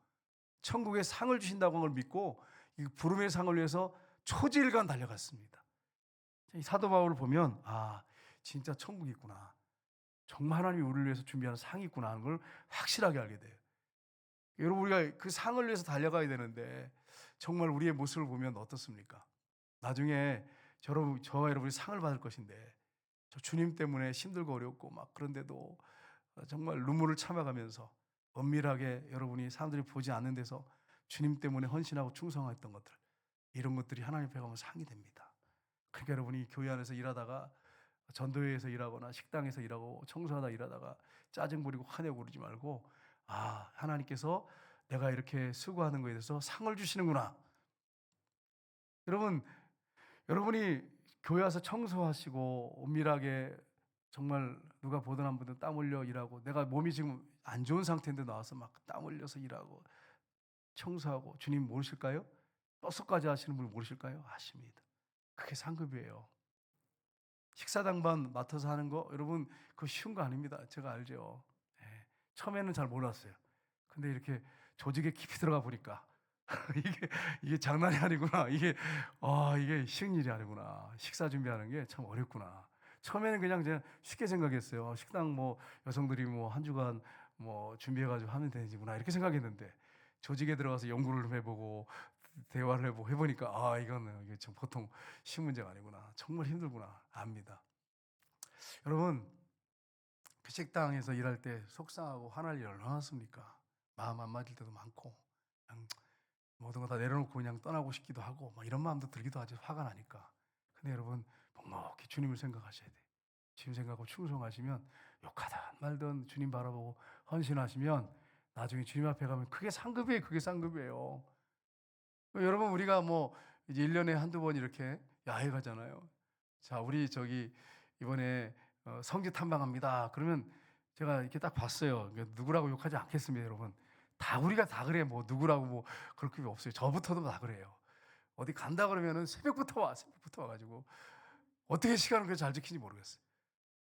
천국에 상을 주신다고 한 걸 믿고 이 부름의 상을 위해서 초지일간 달려갔습니다. 이 사도 바울을 보면 진짜 천국이 있구나. 정말 하나님이 우리를 위해서 준비하는 상이 있구나 하는 걸 확실하게 알게 돼요. 여러분 우리가 그 상을 위해서 달려가야 되는데 정말 우리의 모습을 보면 어떻습니까? 나중에 저와 여러분이 상을 받을 것인데 저 주님 때문에 힘들고 어렵고 막 그런데도 정말 눈물을 참아가면서 은밀하게 여러분이 사람들이 보지 않는 데서 주님 때문에 헌신하고 충성했던 것들 이런 것들이 하나님 앞에 가면 상이 됩니다. 그러니까 여러분이 교회 안에서 일하다가 전도회에서 일하거나 식당에서 일하고 청소하다 일하다가 짜증 부리고 화내고 그러지 말고 하나님께서 내가 이렇게 수고하는 것에 대해서 상을 주시는구나. 여러분이 교회 와서 청소하시고 은밀하게 정말 누가 보던 한 분은 땀 흘려 일하고 내가 몸이 지금 안 좋은 상태인데 나와서 막 땀 흘려서 일하고 청소하고 주님 모르실까요? 버스까지 하시는 분 모르실까요? 아십니다. 그게 상급이에요. 식사당반 맡아서 하는 거 여러분 그거 쉬운 거 아닙니다. 제가 알죠. 처음에는 잘 몰랐어요. 근데 이렇게 조직에 깊이 들어가 보니까 이게 장난이 아니구나. 이게 쉬운 일이 아니구나. 식사 준비하는 게 참 어렵구나. 처음에는 그냥 제가 쉽게 생각했어요. 식당 뭐 여성들이 뭐 한 주간 뭐 준비해가지고 하면 되지구나 이렇게 생각했는데 조직에 들어가서 연구를 좀 해보고 대화를 해보니까 이게 참 보통 쉬운 문제가 아니구나. 정말 힘들구나. 압니다. 여러분 그 식당에서 일할 때 속상하고 화날 일 얼마나 많습니까? 마음 안 맞을 때도 많고 그냥 모든 거 다 내려놓고 그냥 떠나고 싶기도 하고 막 이런 마음도 들기도 하지 화가 나니까. 근데 여러분 묵묵히 주님을 생각하셔야 돼. 주님 생각하고 충성하시면 욕하든 말든 주님 바라보고 헌신하시면 나중에 주님 앞에 가면 그게 상급이에요. 여러분 우리가 뭐 이제 1년에 한두 번 이렇게 야외 가잖아요. 자, 우리 이번에 성지 탐방합니다. 그러면 제가 이렇게 딱 봤어요. 누구라고 욕하지 않겠습니다, 여러분. 우리가 다 그래. 뭐 누구라고 뭐 그럴 게 없어요. 저부터도 다 그래요. 어디 간다 그러면은 새벽부터 와가지고 어떻게 시간을 그렇게 잘 지키는지 모르겠어요.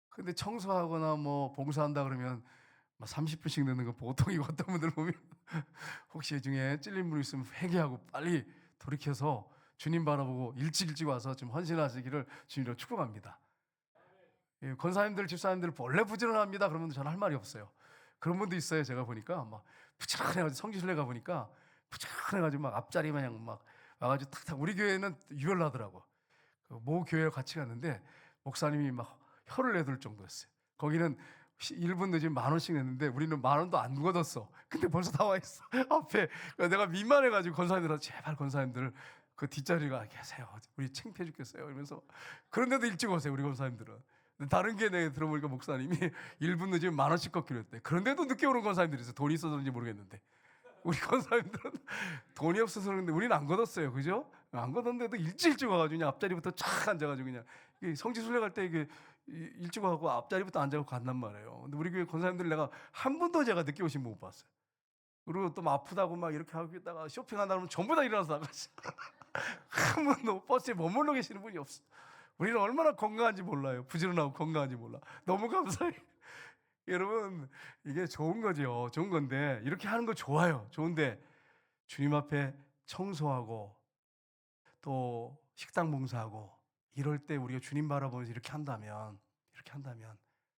근데 청소하거나 뭐 봉사한다 그러면 막 30분씩 늦는 거 보통이고 어떤 분들 보면 혹시 이 중에 찔린 분 있으면 회개하고 빨리 돌이켜서 주님 바라보고 일찍 와서 좀 헌신하시기를 주님으로 축복합니다. 예, 권사님들, 집사님들 원래 부지런합니다. 그러면 저는 할 말이 없어요. 그런 분도 있어요. 제가 보니까 막 부지런해가지고 성지순례 가 보니까 부지런해가지고 막 앞자리 마냥 막 와가지고 탁탁. 우리 교회는 유별나더라고. 모 교회 같이 갔는데 목사님이 막 혀를 내둘 정도였어요. 거기는 1분 늦으면 10,000원씩 냈는데 우리는 10,000원도 안 걷었어. 근데 벌써 다 와 있어 앞에. 내가 민망해가지고 권사님들한테 제발 권사님들 그 뒷자리가 계세요. 우리 창피해 죽겠어요. 이러면서 그런데도 일찍 오세요. 우리 권사님들은. 다른 게 내가 들어보니까 목사님이 1분 늦으면 10,000원씩 걷기로 했대. 그런데도 늦게 오는 권사님들이 있어. 돈이 있어서 그런지 모르겠는데 우리 권사님들은 돈이 없어서 그런데 우리는 안 걷었어요. 그죠? 안 걷었는데도 일찍 와가지고 그냥 앞자리부터 촥 앉아가지고 그냥 성지순례 갈 때 이게 일찍 와고 앞자리부터 앉아서 간단 말이에요. 근데 우리 교회 권사님들 내가 한 번도 제가 늦게 오신 분 못 봤어요. 그리고 또 막 아프다고 막 이렇게 하고 있다가 쇼핑한다 그러면 전부 다 일어나서 나가시. 한 번도 버스에 머물러 계시는 분이 없어. 우리는 얼마나 건강한지 몰라요. 부지런하고 건강한지 몰라. 너무 감사해요. 여러분, 이게 좋은 거죠. 좋은 건데 이렇게 하는 거 좋아요. 좋은데 주님 앞에 청소하고 또 식당 봉사하고 이럴 때 우리가 주님 바라보면서 이렇게 한다면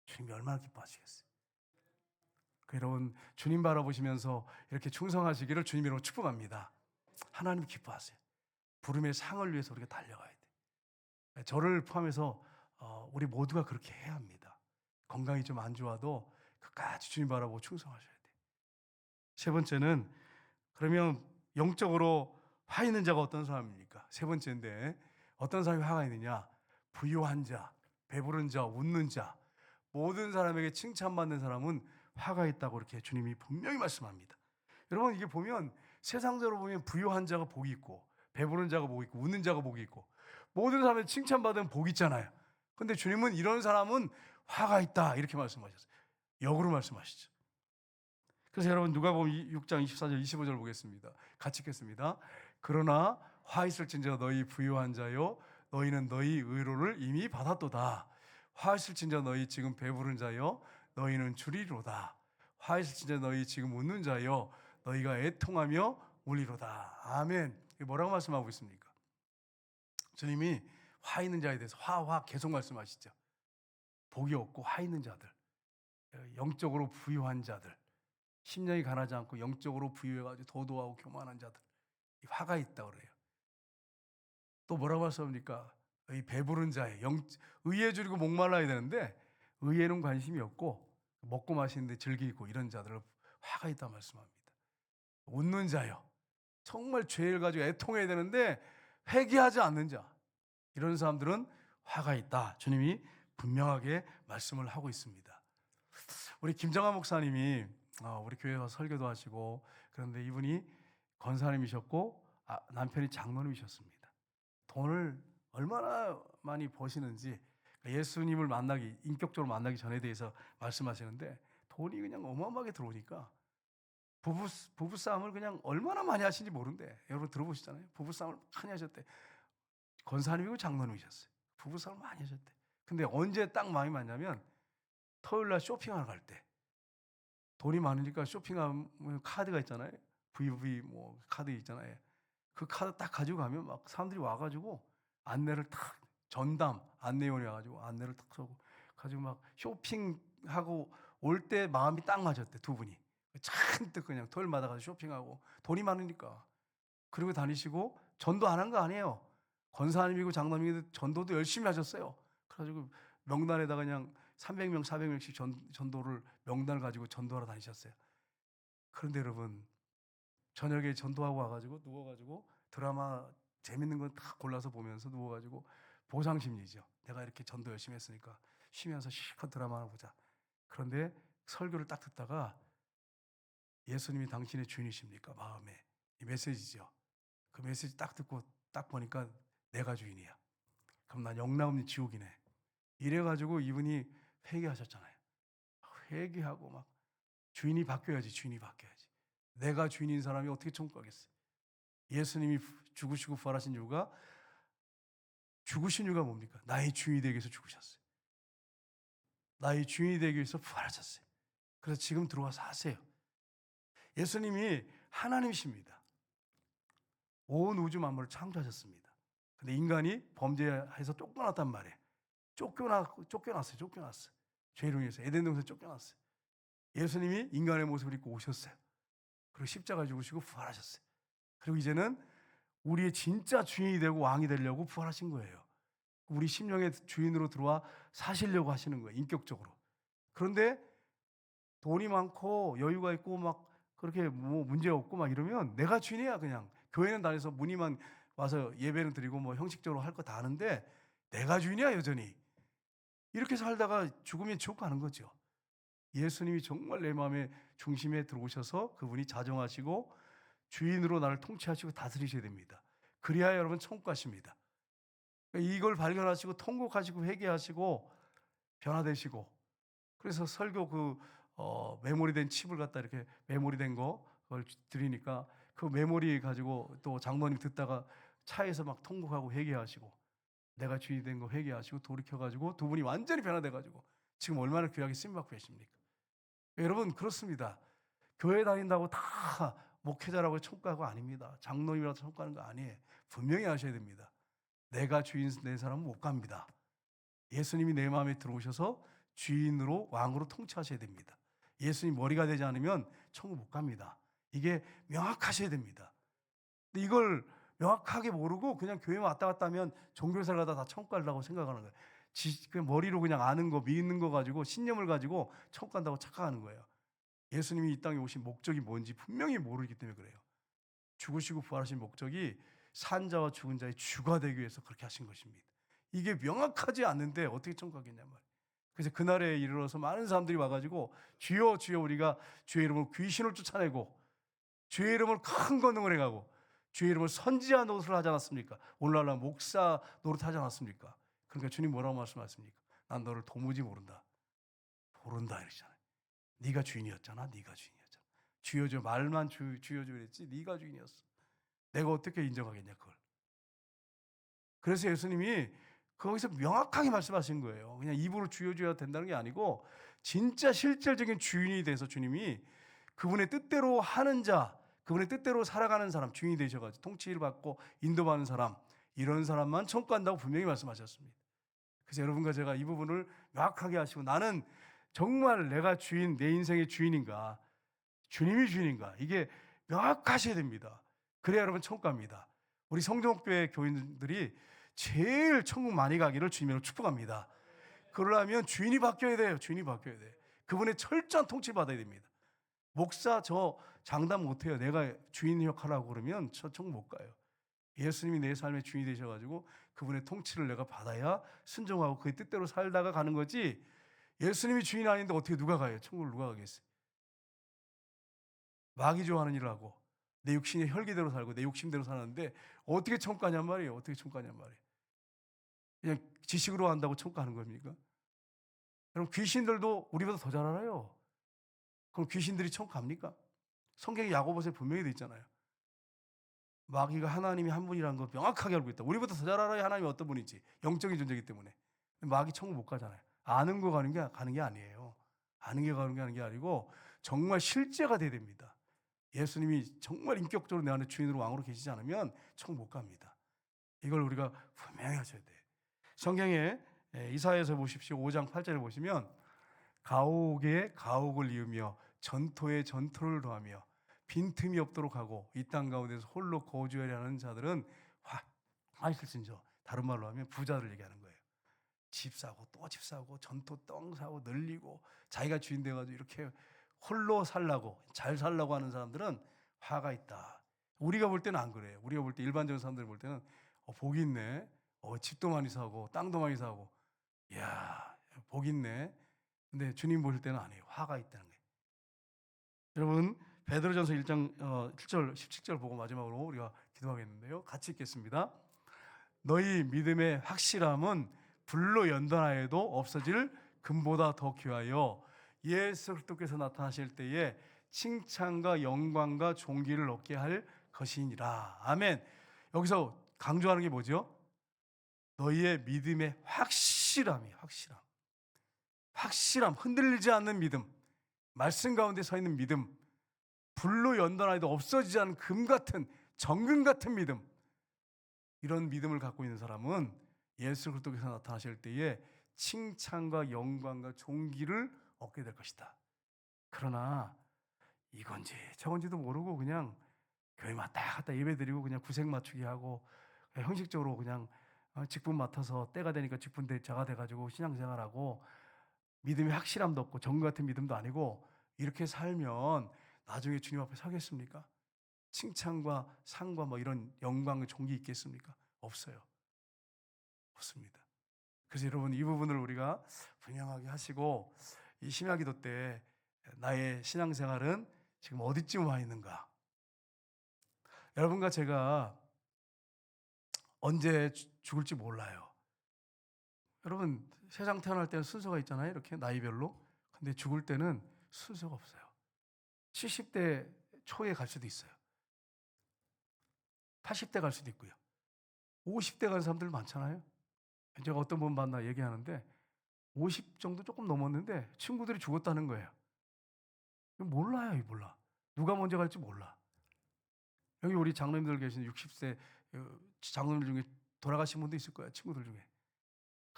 주님이 얼마나 기뻐하시겠어요. 여러분, 주님 바라보시면서 이렇게 충성하시기를 주님으로 축복합니다. 하나님 기뻐하세요. 부름의 상을 위해서 우리가 달려가야 돼. 저를 포함해서 우리 모두가 그렇게 해야 합니다. 건강이 좀 안 좋아도 끝까지 주님 바라보고 충성하셔야 돼요. 세 번째는, 그러면 영적으로 화 있는 자가 어떤 사람입니까? 세 번째인데 어떤 사람이 화가 있느냐? 부유한 자, 배부른 자, 웃는 자, 모든 사람에게 칭찬받는 사람은 화가 있다고 이렇게 주님이 분명히 말씀합니다. 여러분, 이게 보면 세상적으로 보면 부유한 자가 복이 있고 배부른 자가 복이 있고 웃는 자가 복이 있고 모든 사람에게 칭찬받으면 복이 있잖아요. 근데 주님은 이런 사람은 화가 있다 이렇게 말씀하셨어요. 역으로 말씀하시죠. 그래서 여러분 누가복음 6장 24절 25절 보겠습니다. 같이 읽겠습니다. 그러나 화 있을진저 너희 부유한 자요 너희는 너희 의로를 이미 받았도다. 화 있을진저 너희 지금 배부른 자요 너희는 주리로다. 화 있을진저 너희 지금 웃는 자요 너희가 애통하며 울리로다. 아멘. 이게 뭐라고 말씀하고 있습니까? 주님이 화 있는 자에 대해서 화 계속 말씀하시죠. 복이 없고 화 있는 자들, 영적으로 부유한 자들, 심령이 가난하지 않고 영적으로 부유해가지고 도도하고 교만한 자들, 이 화가 있다 그래요. 또 뭐라고 말씀합니까? 이 배부른 자의 의에 줄이고 목말라야 되는데 의에는 관심이 없고 먹고 마시는데 즐기고 이런 자들을 화가 있다 말씀합니다. 웃는 자요, 정말 죄를 가지고 애통해야 되는데 회개하지 않는 자, 이런 사람들은 화가 있다. 주님이 분명하게 말씀을 하고 있습니다. 우리 김정환 목사님이 우리 교회 와서 설교도 하시고, 그런데 이분이 권사님이셨고 남편이 장로님이셨습니다. 돈을 얼마나 많이 버시는지 예수님을 만나기, 인격적으로 만나기 전에 대해서 말씀하시는데 돈이 그냥 어마어마하게 들어오니까 부부싸움을 그냥 얼마나 많이 하시는지 모른대. 여러분 들어보시잖아요. 부부싸움을 많이 하셨대. 권사님이고 장로님이셨어요. 부부싸움을 많이 하셨대. 근데 언제 딱 마음이 맞냐면 토요일날 쇼핑하러 갈 때 돈이 많으니까 쇼핑하면 카드가 있잖아요. VV 뭐 카드 있잖아요. 그 카드 딱 가지고 가면 막 사람들이 와가지고 안내를 탁, 전담 안내원이 와가지고 안내를 탁 서고 가지고 막 쇼핑하고 올 때 마음이 딱 맞았대. 두 분이 잔뜩 그냥 토요일마다 가서 쇼핑하고 돈이 많으니까. 그리고 다니시고 전도 안 한 거 아니에요. 권사님이고 장로님이고 전도도 열심히 하셨어요. 그래가지고 명단에다가 그냥 300명, 400명씩 전도를 명단을 가지고 전도하러 다니셨어요. 그런데 여러분 저녁에 전도하고 와가지고 누워가지고 드라마 재밌는 거 다 골라서 보면서 누워가지고 보상심리죠. 내가 이렇게 전도 열심히 했으니까 쉬면서 실컷 드라마 하나 보자. 그런데 설교를 딱 듣다가 예수님이 당신의 주인이십니까? 마음에 이 메시지죠. 그 메시지 딱 듣고 딱 보니까 내가 주인이야. 그럼 난 영락없는 지옥이네. 이래가지고 이분이 회개하셨잖아요. 회개하고 막 주인이 바뀌어야지. 내가 주인인 사람이 어떻게 천국 가겠어요? 예수님이 죽으시고 부활하신 이유가, 죽으신 이유가 뭡니까? 나의 주인이 되기 위해서 죽으셨어요. 나의 주인이 되기 위해서 부활하셨어요. 그래서 지금 들어와서 하세요. 예수님이 하나님이십니다. 온 우주 만물을 창조하셨습니다. 근데 인간이 범죄해서 쫓겨났단 말이에요. 쫓겨났어요. 죄로 인해서 에덴 동산 쫓겨났어요. 예수님이 인간의 모습을 입고 오셨어요. 그리고 십자가 죽으시고 부활하셨어요. 그리고 이제는 우리의 진짜 주인이 되고 왕이 되려고 부활하신 거예요. 우리 심령의 주인으로 들어와 사시려고 하시는 거예요. 인격적으로. 그런데 돈이 많고 여유가 있고 막 그렇게 뭐 문제 없고 막 이러면 내가 주인이야. 그냥 교회는 다녀서 문의만 와서 예배는 드리고 뭐 형식적으로 할 거 다 하는데 내가 주인이야 여전히. 이렇게 살다가 죽으면 지옥 가는 거죠. 예수님이 정말 내 마음의 중심에 들어오셔서 그분이 자정하시고 주인으로 나를 통치하시고 다스리셔야 됩니다. 그래야 여러분 천국 가십니다. 이걸 발견하시고 통곡하시고 회개하시고 변화되시고, 그래서 설교 메모리된 칩을 갖다 이렇게 메모리된 거 그걸 드리니까 그 메모리 가지고 또 장모님 듣다가 차에서 막 통곡하고 회개하시고 내가 주인이 된 거 회개하시고 돌이켜가지고 두 분이 완전히 변화돼가지고 지금 얼마나 귀하게 쓰임받고 계십니까? 여러분 그렇습니다. 교회 다닌다고 다 목회자라고 천국 가고 아닙니다. 장로님이라도 천국 가는 거 아니에요. 분명히 아셔야 됩니다. 내가 주인 된 사람은 못 갑니다. 예수님이 내 마음에 들어오셔서 주인으로 왕으로 통치하셔야 됩니다. 예수님 머리가 되지 않으면 천국 못 갑니다. 이게 명확하셔야 됩니다. 근데 이걸 명확하게 모르고 그냥 교회 왔다 갔다 하면 종교생활 하다 다 천국 가려고 생각하는 거예요. 그냥 머리로 그냥 아는 거 믿는 거 가지고 신념을 가지고 천국 간다고 착각하는 거예요. 예수님이 이 땅에 오신 목적이 뭔지 분명히 모르기 때문에 그래요. 죽으시고 부활하신 목적이 산자와 죽은 자의 주가 되기 위해서 그렇게 하신 것입니다. 이게 명확하지 않는데 어떻게 천국 가겠냐 말이에요. 그래서 그날에 이르러서 많은 사람들이 와가지고 주여 주여 우리가 주의 이름으로 귀신을 쫓아내고 주의 이름으로 큰 권능을 해가고 주의 이름으로 선지자 노릇을 하지 않았습니까? 오늘날 목사 노릇 하지 않았습니까? 그러니까 주님 뭐라고 말씀하십니까? 난 너를 도무지 모른다. 모른다 이러잖아요. 네가 주인이었잖아. 네가 주인이었잖아. 주여 주여 말만 주여 주여 그랬지 네가 주인이었어. 내가 어떻게 인정하겠냐 그걸. 그래서 예수님이 거기서 명확하게 말씀하신 거예요. 그냥 입으로 주여 주여 된다는 게 아니고 진짜 실질적인 주인이 돼서 주님이 그분의 뜻대로 하는 자, 그분의 뜻대로 살아가는 사람, 주인이 되셔가지고 통치를 받고 인도받는 사람, 이런 사람만 천국 간다고 분명히 말씀하셨습니다. 그래서 여러분과 제가 이 부분을 명확하게 하시고 나는 정말 내가 주인, 내 인생의 주인인가, 주님이 주인인가, 이게 명확하셔야 됩니다. 그래야 여러분 천국 갑니다. 우리 성정교회 교인들이 제일 천국 많이 가기를 주님으로 축복합니다. 그러려면 주인이 바뀌어야 돼요. 주인이 바뀌어야 돼요. 그분의 철저한 통치 받아야 됩니다. 목사 저 장담 못해요. 내가 주인 역할하고 그러면 저 천국 못 가요. 예수님이 내 삶의 주인이 되셔가지고 그분의 통치를 내가 받아야 순종하고 그의 뜻대로 살다가 가는 거지, 예수님이 주인 아닌데 어떻게 누가 가요? 천국을 누가 가겠어요? 마귀 좋아하는 일을 하고 내 육신의 혈기대로 살고 내 욕심대로 사는데 어떻게 천국 가냔 말이에요. 어떻게 천국 가냔 말이에요. 그냥 지식으로 한다고 천국 가는 겁니까? 그럼 귀신들도 우리보다 더 잘 알아요. 그럼 귀신들이 천국 갑니까? 성경에 야고보서에 분명히 돼 있잖아요. 마귀가 하나님이 한 분이라는 걸 명확하게 알고 있다. 우리보다 더 잘 알아야 하나님이 어떤 분인지, 영적인 존재이기 때문에. 마귀 천국 못 가잖아요. 아는 거 가는 게 아니에요. 아는 게 가는 게 아니고 정말 실제가 돼야 됩니다. 예수님이 정말 인격적으로 내 안에 주인으로 왕으로 계시지 않으면 천국 못 갑니다. 이걸 우리가 분명히 하셔야 돼요. 성경에 이사야서 보십시오. 5장 8절에 보시면 가옥에 가옥을 이으며 전토에 전토를 더하며 빈틈이 없도록 하고 이 땅 가운데서 홀로 거주하려 하는 자들은 화있을진저, 다른 말로 하면 부자를 얘기하는 거예요. 집 사고 또 집 사고 전토 땅 사고 늘리고 자기가 주인 돼가지고 이렇게 홀로 살라고 잘 살라고 하는 사람들은 화가 있다. 우리가 볼 때는 안 그래요. 우리가 볼 때 일반적인 사람들 볼 때는 복이 있네. 집도 많이 사고 땅도 많이 사고, 이야 복 있네. 근데 주님 보실 때는 아니에요. 화가 있다는 거예요. 여러분 베드로전서 1장 7절 17절 보고 마지막으로 우리가 기도하겠는데요. 같이 읽겠습니다. 너희 믿음의 확실함은 불로 연단하여도 없어질 금보다 더 귀하여 예수 그리스도께서 나타나실 때에 칭찬과 영광과 존귀를 얻게 할 것이니라. 아멘. 여기서 강조하는 게 뭐죠? 너희의 믿음의 확실함이에요. 확실함, 흔들리지 않는 믿음, 말씀 가운데 서 있는 믿음, 불로 연단하여도 없어지지 않는 금 같은 정금 같은 믿음, 이런 믿음을 갖고 있는 사람은 예수 그리스도께서 나타나실 때에 칭찬과 영광과 존귀를 얻게 될 것이다. 그러나 이건지 저건지도 모르고 그냥 교회 왔다 갔다 예배드리고 그냥 구색 맞추기 하고 그냥 형식적으로 그냥 직분 맡아서 때가 되니까 직분 대자가 돼가지고 신앙생활하고 믿음이 확실함도 없고 정글 같은 믿음도 아니고 이렇게 살면 나중에 주님 앞에 서겠습니까? 칭찬과 상과 뭐 이런 영광과 존귀 있겠습니까? 없어요. 없습니다. 그래서 여러분 이 부분을 우리가 분명하게 하시고 이 심야기도 때 나의 신앙생활은 지금 어디쯤 와 있는가? 여러분과 제가 언제 죽을지 몰라요. 여러분 세상 태어날 때는 순서가 있잖아요. 이렇게 나이별로. 근데 죽을 때는 순서가 없어요. 70대 초에 갈 수도 있어요. 80대 갈 수도 있고요. 50대 간 사람들 많잖아요. 제가 어떤 분 만나 얘기하는데 50 정도 조금 넘었는데 친구들이 죽었다는 거예요. 몰라요, 몰라. 누가 먼저 갈지 몰라. 여기 우리 장로님들 계신 60세 장로님들 중에 돌아가신 분도 있을 거예요. 친구들 중에.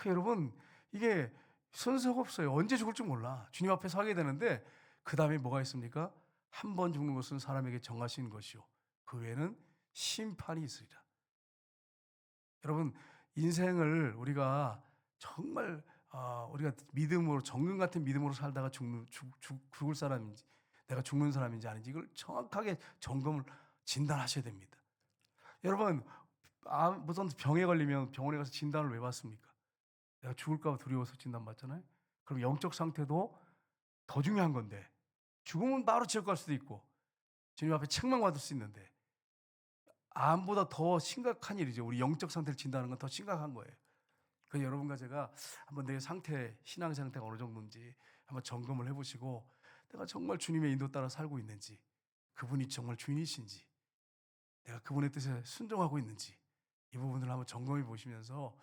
여러분 이게 순서가 없어요. 언제 죽을지 몰라. 주님 앞에 서게 되는데 그 다음에 뭐가 있습니까? 한 번 죽는 것은 사람에게 정하신 것이요. 그 외에는 심판이 있으리라. 여러분 인생을 우리가 정말 우리가 믿음으로 정금 같은 믿음으로 살다가 죽을 사람인지 내가 죽는 사람인지 아닌지 이걸 정확하게 점검을 진단하셔야 됩니다. 여러분 무슨 병에 걸리면 병원에 가서 진단을 왜 받습니까? 내가 죽을까 봐 두려워서 진단 받잖아요. 그럼 영적 상태도 더 중요한 건데 죽으면 바로 지옥 갈 수도 있고 주님 앞에 책망받을 수 있는데 암보다 더 심각한 일이죠. 우리 영적 상태를 진단하는 건 더 심각한 거예요. 그래서 여러분과 제가 한번 내 상태, 신앙 상태가 어느 정도인지 한번 점검을 해보시고 내가 정말 주님의 인도 따라 살고 있는지 그분이 정말 주인이신지 내가 그분의 뜻에 순종하고 있는지 이 부분을 한번 점검해 보시면서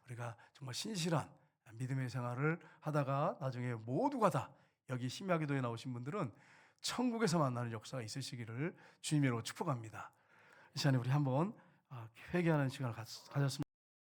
우리가 정말 신실한 믿음의 생활을 하다가 나중에 모두가 다 여기 심야기도에 나오신 분들은 천국에서 만나는 역사가 있으시기를 주님으로 축복합니다. 이 시간에 우리 한번 회개하는 시간을 가졌습니다.